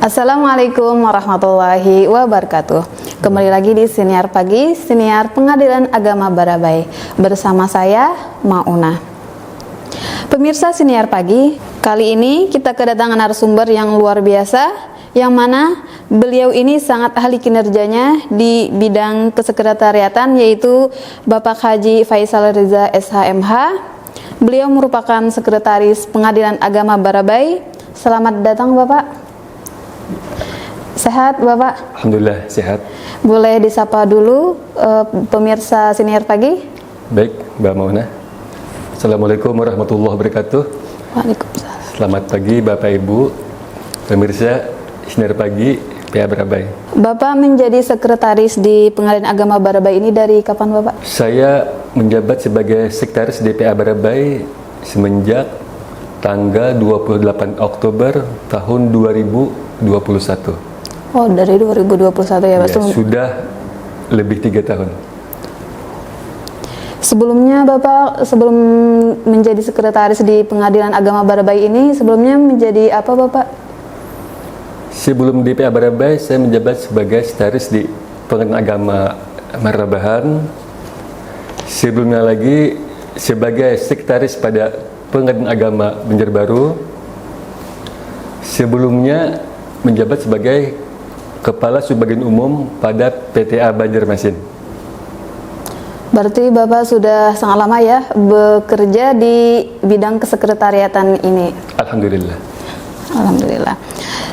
Assalamualaikum warahmatullahi wabarakatuh. Kembali lagi di Siniar Pagi, Siniar Pengadilan Agama Barabai. Bersama saya, Mauna. Pemirsa Siniar Pagi, kali ini kita kedatangan narasumber yang luar biasa, yang mana beliau ini sangat ahli kinerjanya di bidang kesekretariatan, yaitu Bapak Haji Faisal Riza SHMH. Beliau merupakan Sekretaris Pengadilan Agama Barabai. Selamat datang Bapak. Sehat Bapak? Alhamdulillah sehat. Boleh disapa dulu pemirsa Siniar Pagi? Baik Mbak Mauna. Assalamualaikum warahmatullahi wabarakatuh. Waalaikumsalam. Selamat pagi Bapak Ibu pemirsa Siniar Pagi PA Barabai. Bapak menjadi sekretaris di Pengadilan Agama Barabai ini dari kapan Bapak? Saya menjabat sebagai sekretaris DPA Barabai semenjak tanggal 28 Oktober tahun 2021. Oh, dari 2021 ya Pak? Ya, sudah lebih 3 tahun. Sebelumnya Bapak, sebelum menjadi sekretaris di Pengadilan Agama Barabai ini, sebelumnya menjadi apa Bapak? Sebelum DPA Barabai, saya menjabat sebagai sekretaris di Pengadilan Agama Marrabahan. Sebelumnya lagi sebagai sekretaris pada Pengadilan Agama Banjarbaru. Sebelumnya menjabat sebagai Kepala Subbagian Umum pada PTA Banjarmasin. Berarti Bapak sudah sangat lama ya bekerja di bidang kesekretariatan ini. Alhamdulillah. Alhamdulillah.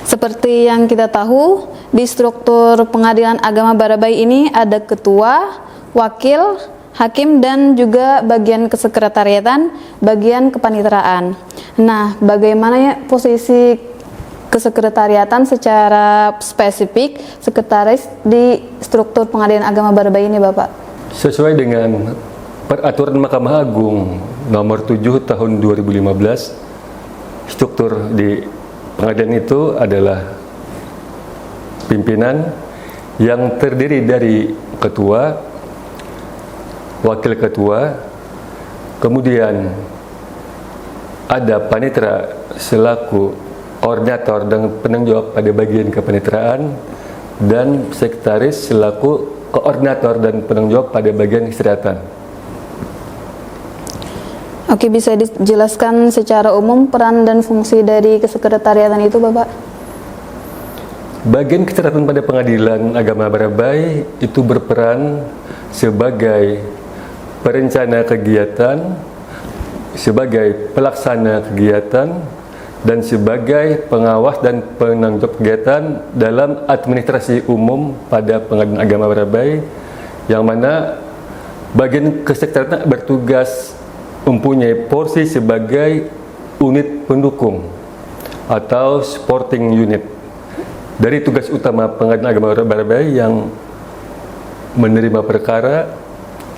Seperti yang kita tahu, di struktur Pengadilan Agama Barabai ini ada ketua, wakil, hakim, dan juga bagian kesekretariatan, bagian kepanitraan. Nah, bagaimana ya posisi kesekretariatan secara spesifik sekretaris di struktur Pengadilan Agama Barabai ini Bapak? Sesuai dengan Peraturan Mahkamah Agung nomor 7 tahun 2015, struktur di pengadilan itu adalah pimpinan yang terdiri dari ketua, wakil ketua, kemudian ada panitera selaku koordinator dan penanggung jawab pada bagian kepanitraan, dan sekretaris selaku koordinator dan penanggung jawab pada bagian kesehatan. Oke, bisa dijelaskan secara umum peran dan fungsi dari kesekretariatan itu Bapak? Bagian kesehatan pada Pengadilan Agama Barabai itu berperan sebagai perencana kegiatan, sebagai pelaksana kegiatan, dan sebagai pengawas dan penanggung jawab kegiatan dalam administrasi umum pada Pengadilan Agama Barabai, yang mana bagian kesekretariatan bertugas mempunyai porsi sebagai unit pendukung atau supporting unit dari tugas utama Pengadilan Agama Barabai yang menerima perkara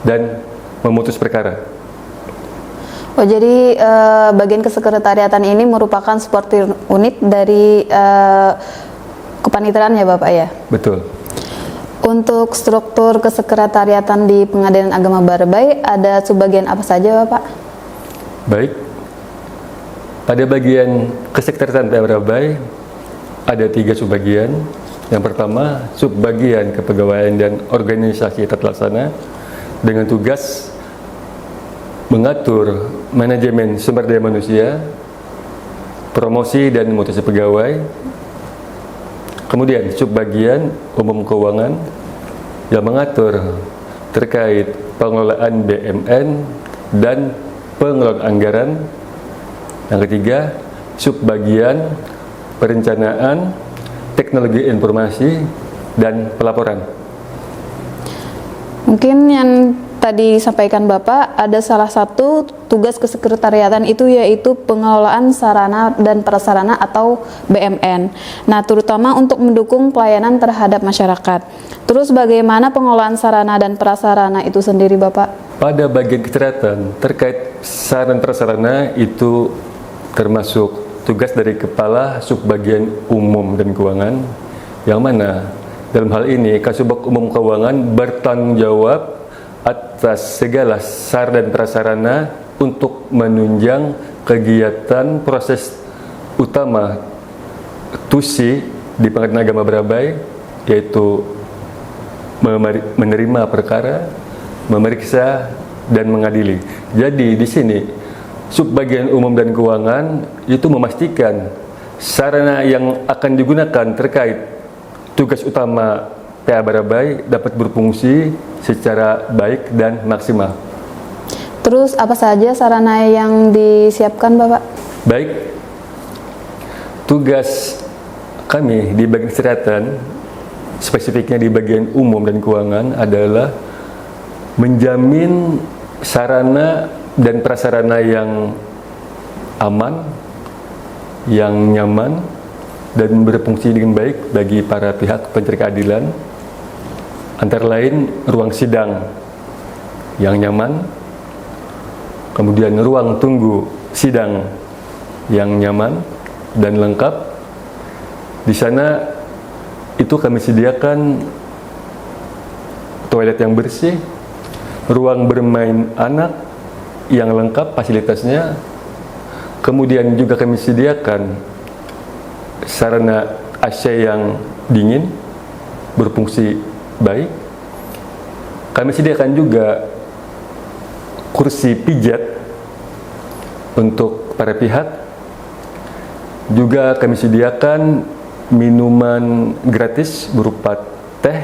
dan memutus perkara. Oh, jadi bagian kesekretariatan ini merupakan supporting unit dari kepanitraan ya Bapak ya? Betul. Untuk struktur kesekretariatan di Pengadilan Agama Barabai ada subbagian apa saja Bapak? Baik. Pada bagian kesekretariatan PA Barabai ada 3 subbagian. Yang pertama, subbagian kepegawaian dan organisasi tata laksana dengan tugas mengatur manajemen sumber daya manusia, promosi dan mutasi pegawai. Kemudian subbagian umum keuangan yang mengatur terkait pengelolaan BMN dan pengelolaan anggaran. Yang ketiga, subbagian perencanaan, teknologi informasi, dan pelaporan. Mungkin yang tadi disampaikan Bapak, ada salah satu tugas kesekretariatan itu yaitu pengelolaan sarana dan prasarana atau BMN. Nah, terutama untuk mendukung pelayanan terhadap masyarakat. Terus bagaimana pengelolaan sarana dan prasarana itu sendiri Bapak? Pada bagian kesehatan terkait sarana dan prasarana itu termasuk tugas dari Kepala Subbagian Umum dan Keuangan, yang mana dalam hal ini Kasubag Umum Keuangan bertanggung jawab atas segala sarana dan prasarana untuk menunjang kegiatan proses utama TUSI di Pengadilan Agama Barabai, yaitu menerima perkara, memeriksa, dan mengadili. Jadi di sini Subbagian Umum dan Keuangan itu memastikan sarana yang akan digunakan terkait tugas utama PA Barabai dapat berfungsi secara baik dan maksimal. Terus apa saja sarana yang disiapkan Bapak? Baik, tugas kami di bagian kesehatan, spesifiknya di bagian umum dan keuangan, adalah menjamin sarana dan prasarana yang aman, yang nyaman, dan berfungsi dengan baik bagi para pihak pencari keadilan, antara lain ruang sidang yang nyaman, kemudian ruang tunggu sidang yang nyaman dan lengkap. Di sana itu kami sediakan toilet yang bersih, ruang bermain anak yang lengkap fasilitasnya, kemudian juga kami sediakan sarana AC yang dingin berfungsi baik. Kami sediakan juga kursi pijat untuk para pihak. Juga kami sediakan minuman gratis berupa teh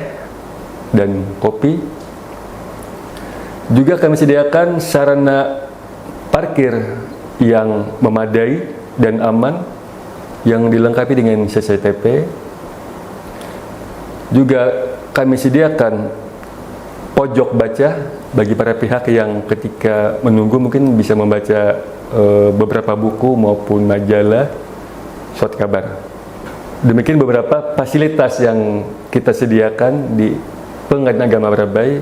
dan kopi. Juga kami sediakan sarana parkir yang memadai dan aman, yang dilengkapi dengan CCTV. Juga kami sediakan pojok baca bagi para pihak yang ketika menunggu mungkin bisa membaca beberapa buku maupun majalah, surat kabar. Demikian beberapa fasilitas yang kita sediakan di Pengadilan Agama Barabai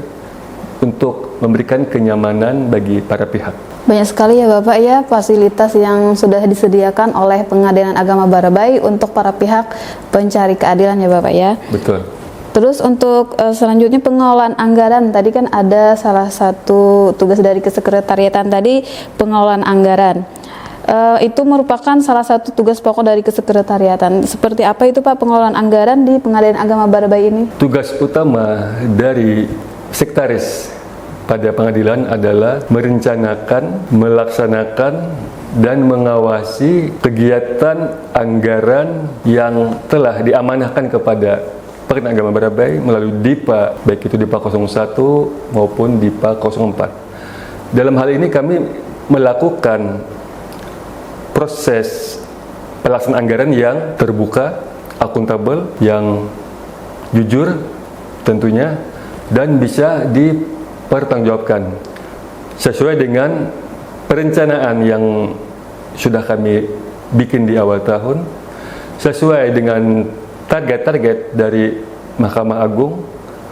untuk memberikan kenyamanan bagi para pihak. Banyak sekali ya Bapak ya fasilitas yang sudah disediakan oleh Pengadilan Agama Barabai untuk para pihak pencari keadilan ya Bapak ya. Betul. Terus untuk selanjutnya pengelolaan anggaran, tadi kan ada salah satu tugas dari kesekretariatan tadi, pengelolaan anggaran. Itu merupakan salah satu tugas pokok dari kesekretariatan. Seperti apa itu Pak pengelolaan anggaran di Pengadilan Agama Barabai ini? Tugas utama dari sekretaris pada pengadilan adalah merencanakan, melaksanakan, dan mengawasi kegiatan anggaran yang telah diamanahkan kepada Pengadilan Agama Barabai melalui DIPA, baik itu DIPA 01 maupun DIPA 04. Dalam hal ini kami melakukan proses pelaksanaan anggaran yang terbuka, akuntabel, yang jujur tentunya, dan bisa dipertanggungjawabkan sesuai dengan perencanaan yang sudah kami bikin di awal tahun, sesuai dengan target-target dari Mahkamah Agung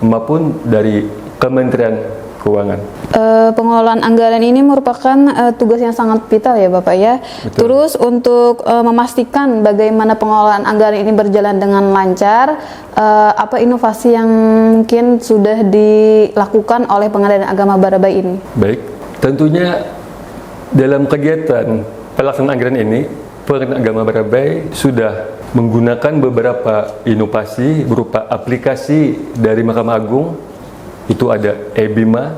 maupun dari Kementerian Keuangan. Pengelolaan anggaran ini merupakan tugas yang sangat vital ya Bapak ya. Betul. Terus untuk memastikan bagaimana pengelolaan anggaran ini berjalan dengan lancar, apa inovasi yang mungkin sudah dilakukan oleh Pengadilan Agama Barabai ini? Baik, tentunya dalam kegiatan pelaksanaan anggaran ini, Pengadilan Agama Barabai sudah menggunakan beberapa inovasi berupa aplikasi dari Mahkamah Agung. Itu ada e-Bima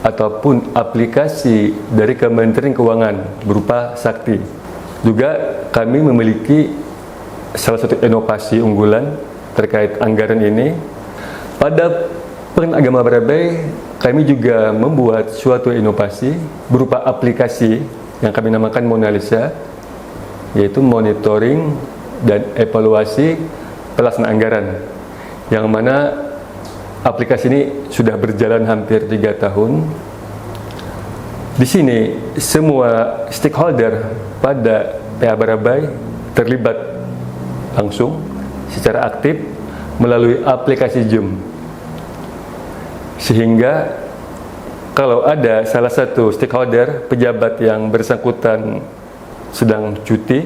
ataupun aplikasi dari Kementerian Keuangan berupa Sakti. Juga kami memiliki salah satu inovasi unggulan terkait anggaran ini. Pada Pengadilan Agama Barabai, kami juga membuat suatu inovasi berupa aplikasi yang kami namakan Mona Lisa, yaitu monitoring dan evaluasi pelaksanaan anggaran, yang mana aplikasi ini sudah berjalan hampir 3 tahun. Di sini semua stakeholder pada PA Barabai terlibat langsung secara aktif melalui aplikasi Zoom. Sehingga kalau ada salah satu stakeholder, pejabat yang bersangkutan sedang cuti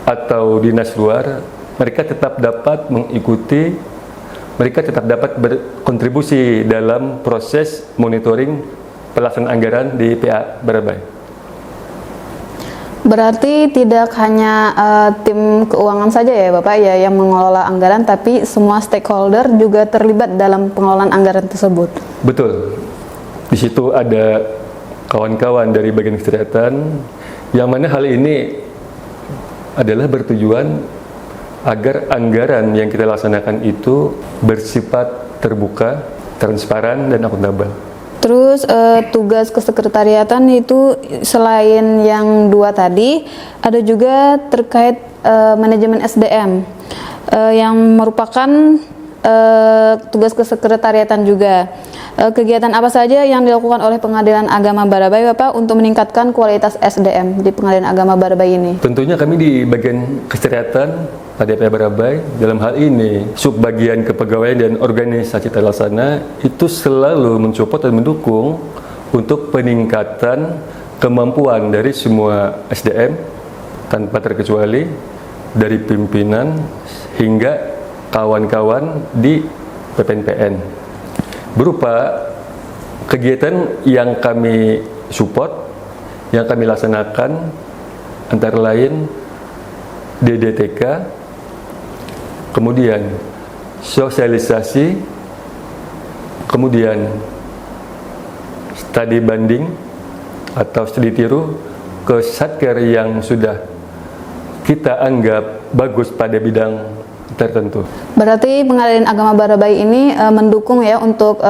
atau dinas luar, mereka tetap dapat mengikuti, mereka tetap dapat berkontribusi dalam proses monitoring pelaksanaan anggaran di PA Barabai. Berarti tidak hanya tim keuangan saja ya Bapak ya yang mengelola anggaran, tapi semua stakeholder juga terlibat dalam pengelolaan anggaran tersebut. Betul. Di situ ada kawan-kawan dari bagian kesehatan, yang mana hal ini adalah bertujuan agar anggaran yang kita laksanakan itu bersifat terbuka, transparan, dan akuntabel. Terus tugas kesekretariatan itu selain yang dua tadi, ada juga terkait manajemen SDM yang merupakan tugas kesekretariatan juga. Kegiatan apa saja yang dilakukan oleh Pengadilan Agama Barabai Bapak untuk meningkatkan kualitas SDM di Pengadilan Agama Barabai ini? Tentunya kami di bagian kesehatan PADP Barabai dalam hal ini subbagian kepegawaian dan organisasi terlaksana itu selalu mensupport dan mendukung untuk peningkatan kemampuan dari semua SDM tanpa terkecuali dari pimpinan hingga kawan-kawan di PPNPN berupa kegiatan yang kami support, yang kami laksanakan antara lain DDTK, kemudian sosialisasi, kemudian studi banding atau studi tiru ke satker yang sudah kita anggap bagus pada bidang tertentu. Berarti Pengadilan Agama Barabai ini mendukung ya untuk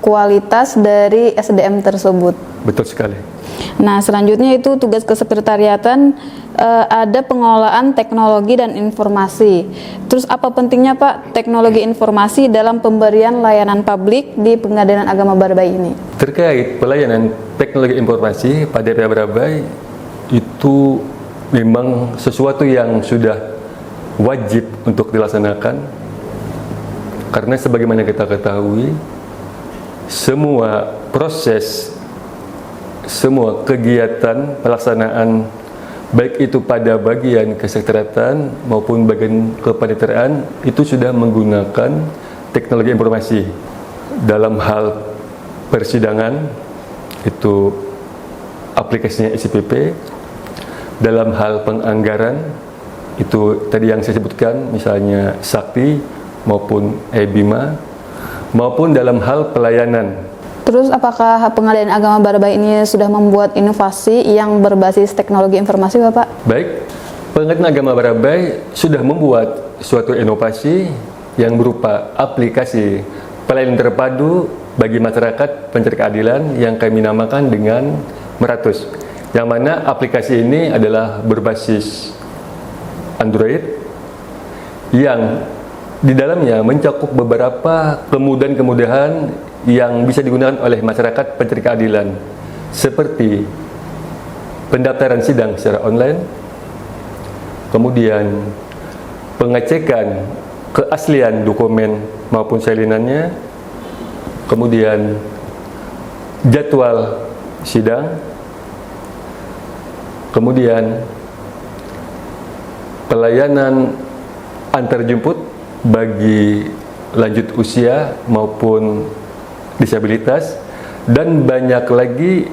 kualitas dari SDM tersebut. Betul sekali. Nah, selanjutnya itu tugas kesekretariatan, ada pengelolaan teknologi dan informasi. Terus apa pentingnya Pak teknologi informasi dalam pemberian layanan publik di Pengadilan Agama Barabai ini? Terkait pelayanan teknologi informasi pada PA Barabai itu memang sesuatu yang sudah wajib untuk dilaksanakan, karena sebagaimana kita ketahui semua proses, semua kegiatan pelaksanaan baik itu pada bagian kesekretariatan maupun bagian kepaniteraan itu sudah menggunakan teknologi informasi. Dalam hal persidangan itu aplikasinya SIPP, dalam hal penganggaran itu tadi yang saya sebutkan, misalnya Sakti maupun eBima, maupun dalam hal pelayanan. Terus apakah Pengadilan Agama Barabai ini sudah membuat inovasi yang berbasis teknologi informasi Bapak? Baik, Pengadilan Agama Barabai sudah membuat suatu inovasi yang berupa aplikasi pelayanan terpadu bagi masyarakat pencari keadilan yang kami namakan dengan Meratus. Yang mana aplikasi ini adalah berbasis Android yang di dalamnya mencakup beberapa kemudahan-kemudahan yang bisa digunakan oleh masyarakat pencari keadilan, seperti pendaftaran sidang secara online, kemudian pengecekan keaslian dokumen maupun salinannya, kemudian jadwal sidang, kemudian pelayanan antarjemput bagi lanjut usia maupun disabilitas, dan banyak lagi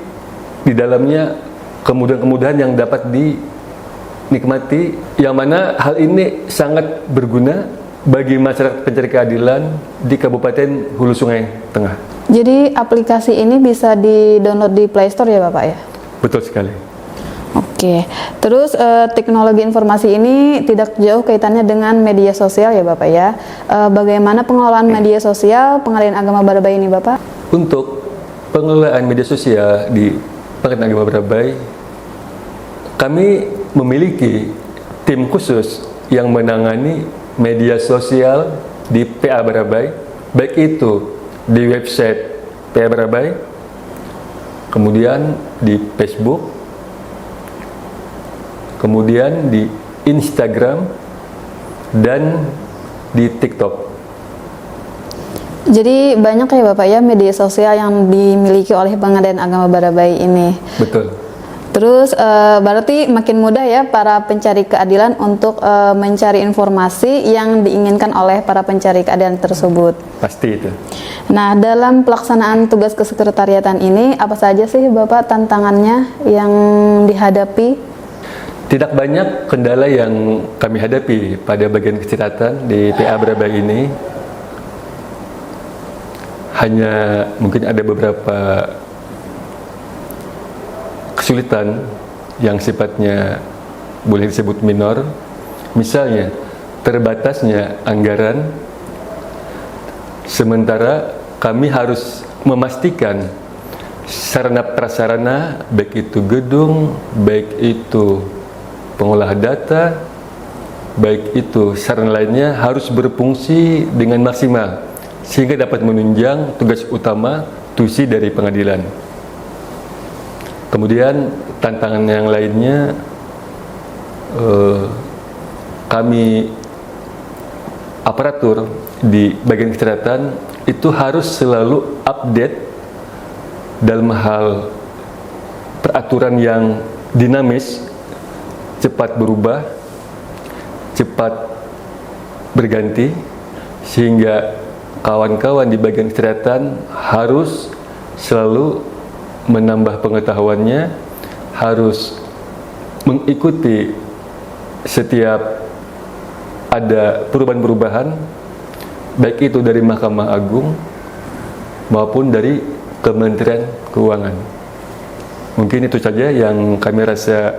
di dalamnya kemudahan-kemudahan yang dapat dinikmati, yang mana hal ini sangat berguna bagi masyarakat pencari keadilan di Kabupaten Hulu Sungai Tengah. Jadi aplikasi ini bisa di-download di Play Store ya Bapak ya? Betul sekali. Oke, terus teknologi informasi ini tidak jauh kaitannya dengan media sosial ya Bapak ya. Bagaimana pengelolaan media sosial Pengadilan Agama Barabai ini Bapak? Untuk pengelolaan media sosial di Pengadilan Agama Barabai, kami memiliki tim khusus yang menangani media sosial di PA Barabai, baik itu di website PA Barabai, kemudian di Facebook, kemudian di Instagram, dan di TikTok. Jadi banyak ya Bapak ya media sosial yang dimiliki oleh Pengadilan Agama Barabai ini. Betul. Terus berarti makin mudah ya para pencari keadilan untuk mencari informasi yang diinginkan oleh para pencari keadilan tersebut. Pasti itu. Nah, dalam pelaksanaan tugas kesekretariatan ini apa saja sih Bapak tantangannya yang dihadapi? Tidak banyak kendala yang kami hadapi pada bagian kesehatan di PA Barabai ini. Hanya mungkin ada beberapa kesulitan yang sifatnya boleh disebut minor. Misalnya, terbatasnya anggaran, sementara kami harus memastikan sarana prasarana, baik itu gedung, baik itu pengolah data, baik itu sarana lainnya harus berfungsi dengan maksimal sehingga dapat menunjang tugas utama tusi dari pengadilan. Kemudian tantangan yang lainnya, kami aparatur di bagian kesehatan itu harus selalu update dalam hal peraturan yang dinamis, cepat berubah, cepat berganti, sehingga kawan-kawan di bagian kesehatan harus selalu menambah pengetahuannya, harus mengikuti setiap ada perubahan-perubahan, baik itu dari Mahkamah Agung maupun dari Kementerian Keuangan. Mungkin itu saja yang kami rasa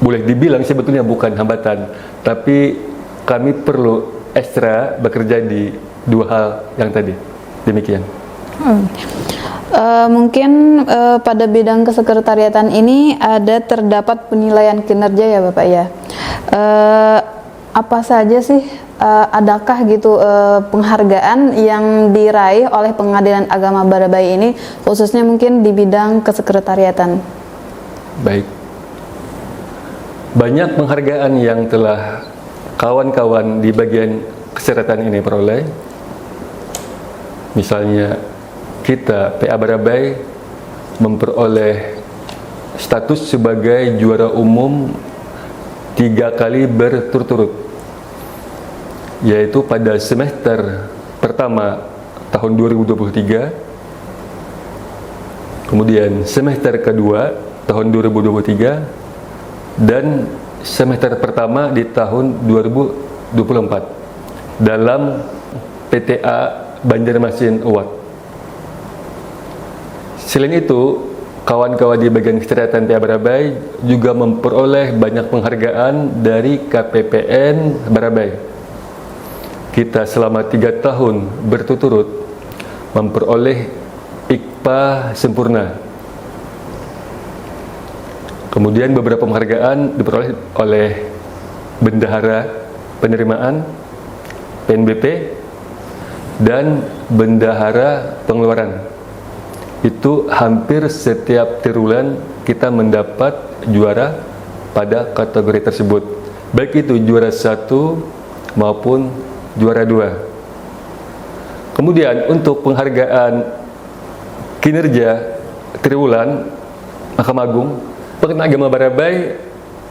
boleh dibilang sebetulnya bukan hambatan, tapi kami perlu ekstra bekerja di dua hal yang tadi. Demikian. Mungkin pada bidang kesekretariatan ini terdapat penilaian kinerja ya Bapak ya. Apa saja sih, adakah gitu penghargaan yang diraih oleh Pengadilan Agama Barabai ini, khususnya mungkin di bidang kesekretariatan? Baik. Banyak penghargaan yang telah kawan-kawan di bagian kesehatan ini peroleh. Misalnya kita PA Barabai memperoleh status sebagai juara umum 3 kali berturut-turut, yaitu pada semester pertama tahun 2023, kemudian semester kedua tahun 2023, dan semester pertama di tahun 2024 dalam PTA Banjarmasin Award. Selain itu, kawan-kawan di bagian kesehatan PA Barabai juga memperoleh banyak penghargaan dari KPPN Barabai. Kita selama 3 tahun berturut-turut memperoleh IKPA sempurna. Kemudian beberapa penghargaan diperoleh oleh Bendahara Penerimaan PNBP dan Bendahara Pengeluaran. Itu hampir setiap triwulan kita mendapat juara pada kategori tersebut, baik itu juara 1 maupun juara 2. Kemudian untuk penghargaan kinerja triwulan Mahkamah Agung, Pengadilan Agama Barabai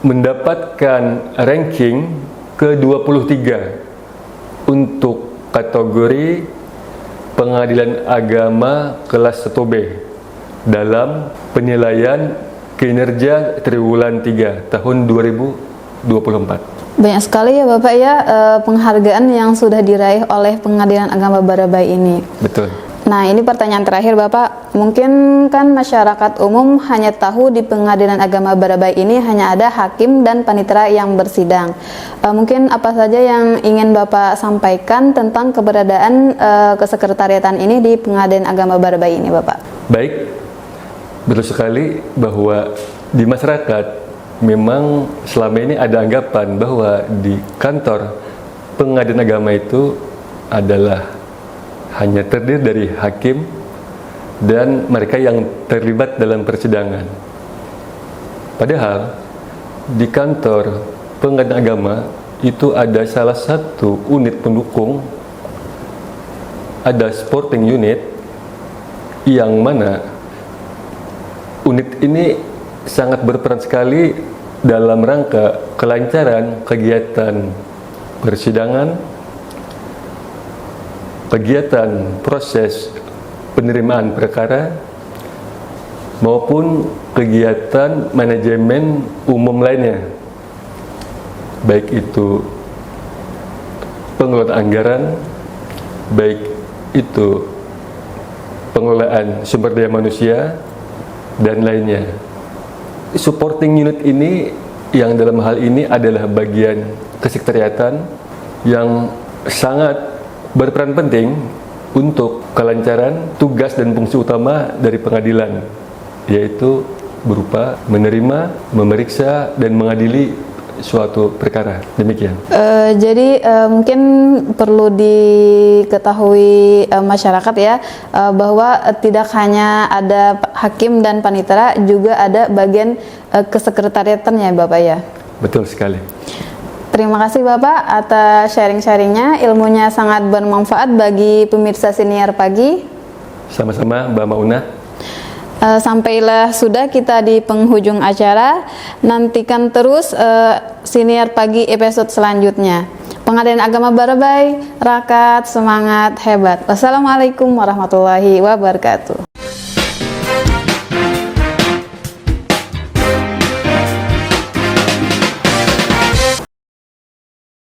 mendapatkan ranking ke-23 untuk kategori Pengadilan Agama kelas 1B dalam penilaian kinerja triwulan 3 tahun 2024. Banyak sekali ya Bapak ya penghargaan yang sudah diraih oleh Pengadilan Agama Barabai ini. Betul. Nah, ini pertanyaan terakhir Bapak. Mungkin kan masyarakat umum hanya tahu di Pengadilan Agama Barabai ini hanya ada hakim dan panitera yang bersidang. Mungkin apa saja yang ingin Bapak sampaikan tentang keberadaan kesekretariatan ini di Pengadilan Agama Barabai ini Bapak? Baik, betul sekali bahwa di masyarakat memang selama ini ada anggapan bahwa di kantor pengadilan agama itu adalah hanya terdiri dari hakim dan mereka yang terlibat dalam persidangan. Padahal di kantor pengadilan agama itu ada salah satu unit pendukung, ada sporting unit, yang mana unit ini sangat berperan sekali dalam rangka kelancaran kegiatan persidangan, kegiatan proses penerimaan perkara, maupun kegiatan manajemen umum lainnya, baik itu pengelolaan anggaran, baik itu pengelolaan sumber daya manusia, dan lainnya. Supporting unit ini yang dalam hal ini adalah bagian kesekretariatan yang sangat berperan penting untuk kelancaran tugas dan fungsi utama dari pengadilan, yaitu berupa menerima, memeriksa, dan mengadili suatu perkara. Demikian. Jadi mungkin perlu diketahui masyarakat ya, bahwa tidak hanya ada hakim dan panitera, juga ada bagian kesekretariatannya Bapak ya. Betul sekali. Terima kasih Bapak atas sharing-sharingnya, ilmunya sangat bermanfaat bagi pemirsa siniar pagi. Sama-sama Mbak Mauna. Sampailah sudah kita di penghujung acara. Nantikan terus siniar pagi episode selanjutnya. Pengadilan Agama Barabai, rakat, semangat, hebat. Wassalamualaikum warahmatullahi wabarakatuh.